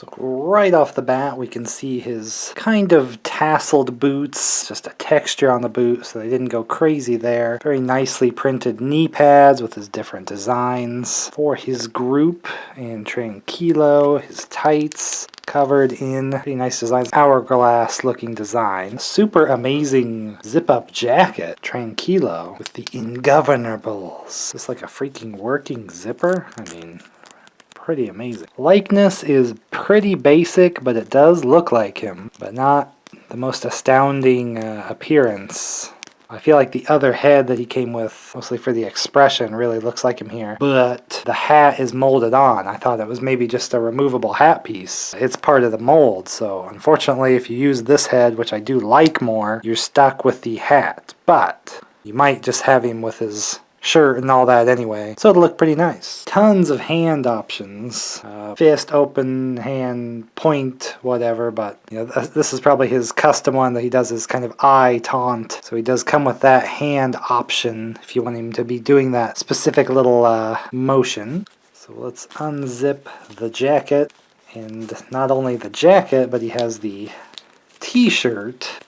So right off the bat we can see his kind of tasseled boots, just a texture on the boot so they didn't go crazy there. Very nicely printed knee pads with his different designs for his group, and Tranquilo, his tights covered in pretty nice designs. Hourglass looking design. Super amazing zip up jacket, Tranquilo, with the Ingobernables. Just like a freaking working zipper. I mean, pretty amazing. Likeness is pretty basic, but it does look like him, but not the most astounding appearance. I feel like the other head that he came with, mostly for the expression, really looks like him here. But the hat is molded on. I thought it was maybe just a removable hat piece. It's part of the mold, so unfortunately if you use this head, which I do like more, you're stuck with the hat. But you might just have him with his shirt and all that anyway, so it'll look pretty nice. Tons of hand options. Fist, open, hand, point, whatever, but you know, this is probably his custom one that he does his kind of eye taunt. So he does come with that hand option if you want him to be doing that specific little motion. So let's unzip the jacket, and not only the jacket, but he has the t-shirt.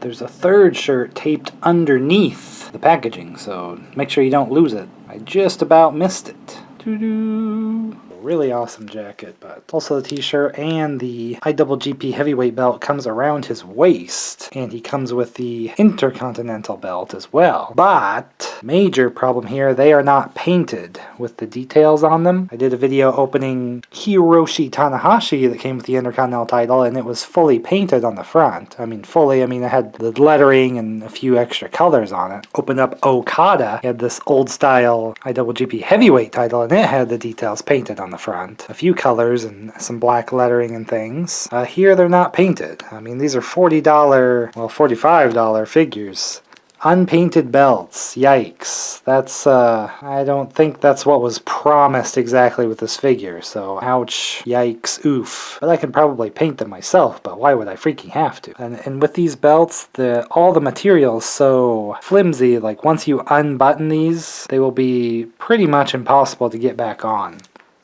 There's a third shirt taped underneath the packaging, so make sure you don't lose it. I just about missed it. Doo-doo. Really awesome jacket, but also the t-shirt and the IWGP heavyweight belt comes around his waist, and he comes with the Intercontinental belt as well. But major problem here, they are not painted with the details on them. I did a video opening Hiroshi Tanahashi that came with the Intercontinental title, and it was fully painted on the front. I mean fully, I mean it had the lettering and a few extra colors on it. Open up Okada, he had this old style IWGP heavyweight title, and it had the details painted on the front. A few colors and some black lettering and things. Here they're not painted. I mean, these are $40, well, $45 figures. Unpainted belts. Yikes. That's, I don't think that's what was promised exactly with this figure, so ouch, yikes, oof. But I can probably paint them myself, but why would I freaking have to? And with these belts, all the material is so flimsy, like once you unbutton these, they will be pretty much impossible to get back on.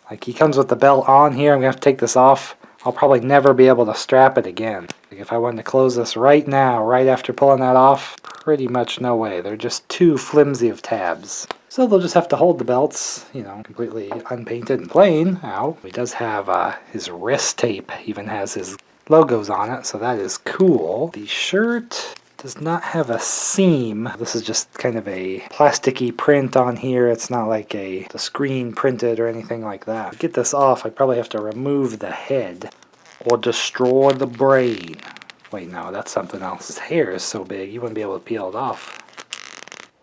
Like, he comes with the belt on here, I'm going to have to take this off. I'll probably never be able to strap it again. Like, if I wanted to close this right now, right after pulling that off, pretty much no way. They're just too flimsy of tabs. So they'll just have to hold the belts, you know, completely unpainted and plain. Ow. He does have his wrist tape, even has his logos on it, so that is cool. The shirt does not have a seam. This is just kind of a plasticky print on here. It's not like the screen printed or anything like that. To get this off, I'd probably have to remove the head or destroy the brain. Wait, no, that's something else. His hair is so big, you wouldn't be able to peel it off.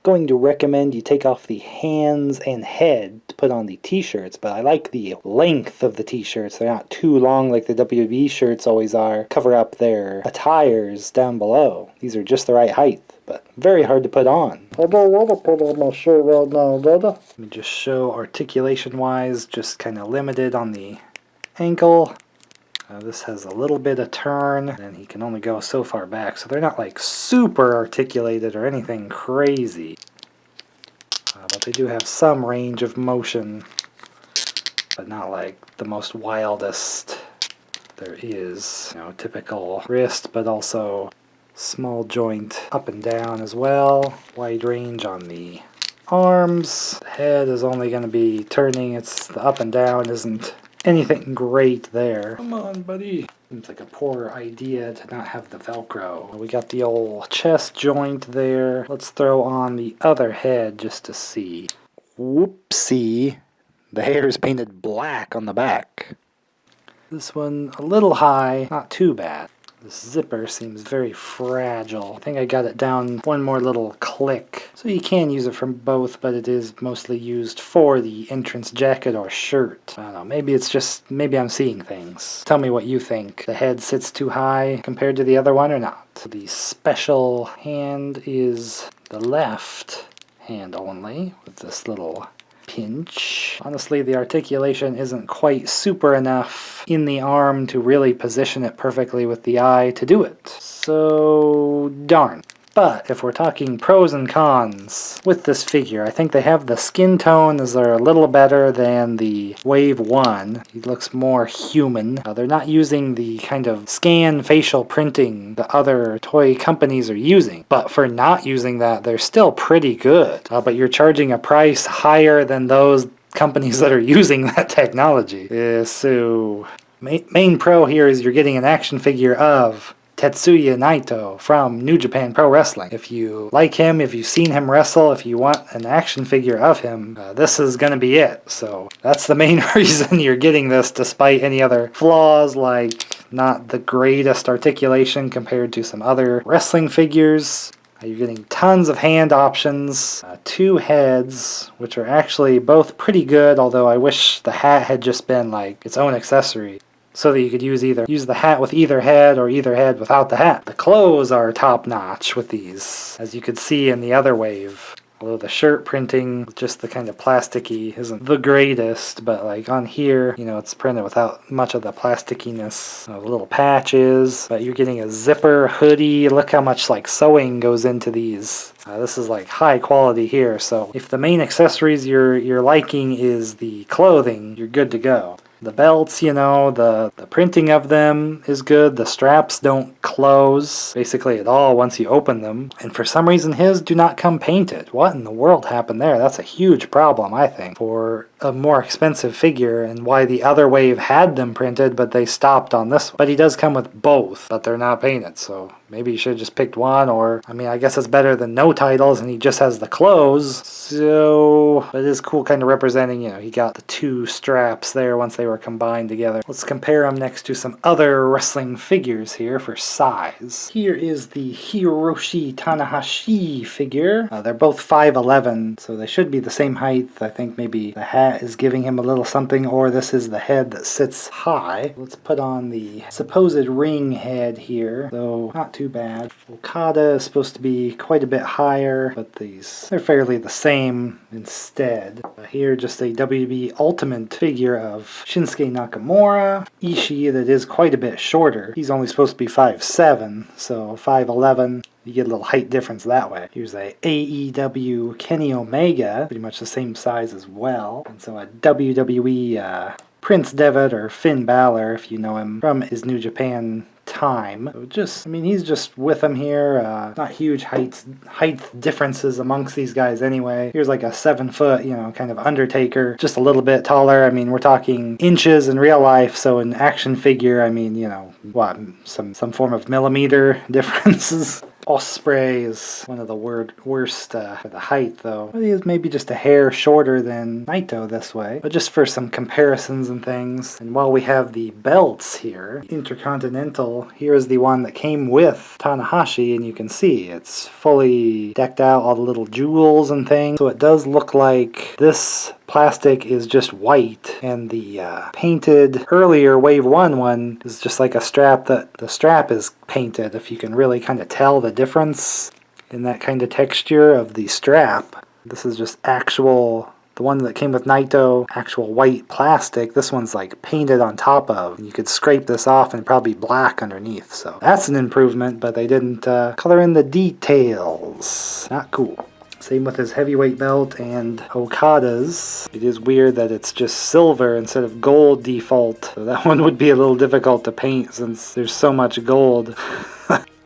Going to recommend you take off the hands and head to put on the t-shirts, but I like the length of the t-shirts. They're not too long like the WWE shirts always are. Cover up their attires down below. These are just the right height, but very hard to put on. I don't want to put on my shirt right now, brother. Let me just show articulation-wise, just kind of limited on the ankle. This has a little bit of turn, and he can only go so far back, so they're not like super articulated or anything crazy. But they do have some range of motion, but not like the most wildest there is. You know, typical wrist, but also small joint up and down as well. Wide range on the arms. The head is only going to be turning. It's the up and down isn't anything great there. Come on, buddy. Seems like a poor idea to not have the Velcro. We got the old chest joint there. Let's throw on the other head just to see. Whoopsie. The hair is painted black on the back. This one a little high, not too bad. This zipper seems very fragile. I think I got it down one more little click. So you can use it from both, but it is mostly used for the entrance jacket or shirt. I don't know, maybe it's just, maybe I'm seeing things. Tell me what you think. The head sits too high compared to the other one or not? The special hand is the left hand only, with this little pinch. Honestly, the articulation isn't quite super enough in the arm to really position it perfectly with the eye to do it. So, darn. But if we're talking pros and cons with this figure, I think they have the skin tones are a little better than the Wave 1. He looks more human. They're not using the kind of scan facial printing the other toy companies are using. But for not using that, they're still pretty good. But you're charging a price higher than those companies that are using that technology. So main pro here is you're getting an action figure of Tetsuya Naito from New Japan Pro Wrestling. If you like him, if you've seen him wrestle, if you want an action figure of him, this is going to be it. So that's the main reason you're getting this, despite any other flaws like not the greatest articulation compared to some other wrestling figures. You're getting tons of hand options, 2 heads, which are actually both pretty good, although I wish the hat had just been like its own accessory, so that you could use the hat with either head or either head without the hat. The clothes are top notch with these, as you could see in the other wave. Although the shirt printing, just the kind of plasticky, isn't the greatest, but like on here, you know, it's printed without much of the plasticiness of little patches. But you're getting a zipper hoodie. Look how much like sewing goes into these. This is like high quality here, so if the main accessories you're liking is the clothing, you're good to go. The belts, you know, the printing of them is good. The straps don't close basically at all once you open them. And for some reason his do not come painted. What in the world happened there? That's a huge problem, I think, for a more expensive figure, and why the other wave had them printed but they stopped on this one. But he does come with both, but they're not painted, so maybe you should have just picked one, or, I mean, I guess it's better than no titles and he just has the clothes. So it is cool kind of representing, you know, he got the 2 straps there once they were combined together. Let's compare them next to some other wrestling figures here for size. Here is the Hiroshi Tanahashi figure. They're both 5'11", so they should be the same height. I think maybe the hat is giving him a little something, or this is the head that sits high. Let's put on the supposed ring head here, though not too bad. Okada is supposed to be quite a bit higher, but they're fairly the same instead. Here, just a WWE Ultimate figure of Shinsuke Nakamura. Ishii, that is quite a bit shorter. He's only supposed to be 5'7", so 5'11". You get a little height difference that way. Here's a AEW Kenny Omega, pretty much the same size as well. And so a WWE Prince Devitt, or Finn Balor, if you know him from his New Japan time. So he's just with him here. Not huge height differences amongst these guys anyway. Here's like a 7-foot, you know, kind of Undertaker, just a little bit taller. I mean, we're talking inches in real life, so an action figure, I mean, you know, what, some form of millimeter differences. Ospreay is one of the worst for the height, though. He is maybe just a hair shorter than Naito this way, but just for some comparisons and things. And while we have the belts here, Intercontinental, here is the one that came with Tanahashi, and you can see it's fully decked out, all the little jewels and things. So it does look like this plastic is just white, and the painted earlier Wave 1 one is just like a strap that the strap is painted, if you can really kind of tell the difference in that kind of texture of the strap. This is just actual, the one that came with Naito, actual white plastic. This one's like painted on top of, and you could scrape this off and probably black underneath, so that's an improvement, but they didn't color in the details. Not cool. Same with his heavyweight belt and Okada's. It is weird that it's just silver instead of gold default. So that one would be a little difficult to paint since there's so much gold.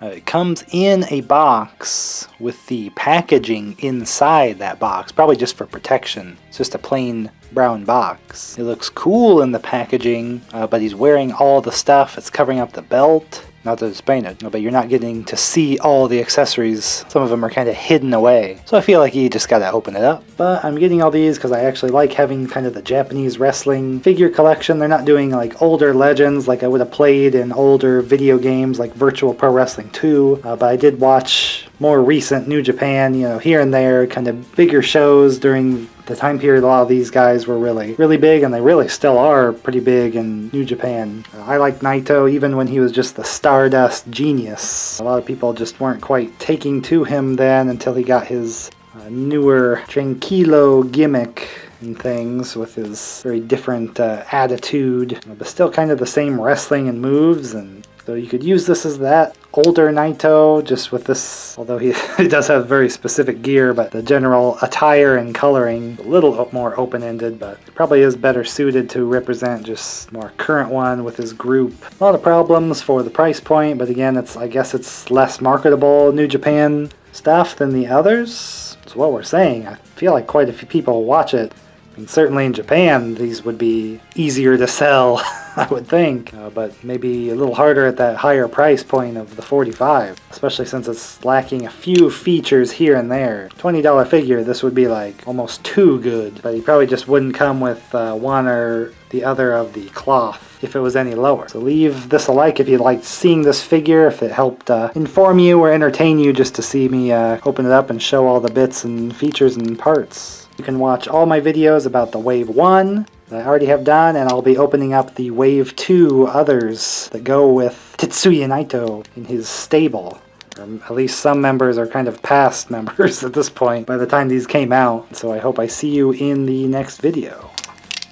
It comes in a box with the packaging inside that box, probably just for protection. It's just a plain brown box. It looks cool in the packaging, but he's wearing all the stuff. It's covering up the belt. Not that it's painted, but you're not getting to see all the accessories. Some of them are kind of hidden away. So I feel like you just gotta open it up. But I'm getting all these because I actually like having kind of the Japanese wrestling figure collection. They're not doing like older legends like I would have played in older video games like Virtual Pro Wrestling 2. But I did watch more recent New Japan, you know, here and there, kind of bigger shows during the time period. A lot of these guys were really big, and they really still are pretty big in New Japan. I like Naito even when he was just the Stardust Genius. A lot of people just weren't quite taking to him then until he got his newer Tranquilo gimmick and things with his very different attitude, but still kind of the same wrestling and moves. And so you could use this as that older Naito, just with this, although he does have very specific gear, but the general attire and coloring a little more open-ended, but probably is better suited to represent just more current one with his group. A lot of problems for the price point, but again, I guess it's less marketable New Japan stuff than the others. That's what we're saying. I feel like quite a few people watch it. I mean, certainly in Japan, these would be easier to sell, I would think, but maybe a little harder at that higher price point of the 45, especially since it's lacking a few features here and there. $20 figure, this would be like almost too good, but he probably just wouldn't come with one or the other of the cloth if it was any lower. So leave this a like if you liked seeing this figure, if it helped inform you or entertain you just to see me open it up and show all the bits and features and parts. You can watch all my videos about the Wave 1 that I already have done, and I'll be opening up the Wave 2 others that go with Tetsuya Naito in his stable. Or at least some members are kind of past members at this point by the time these came out. So I hope I see you in the next video.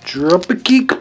Drop a kick!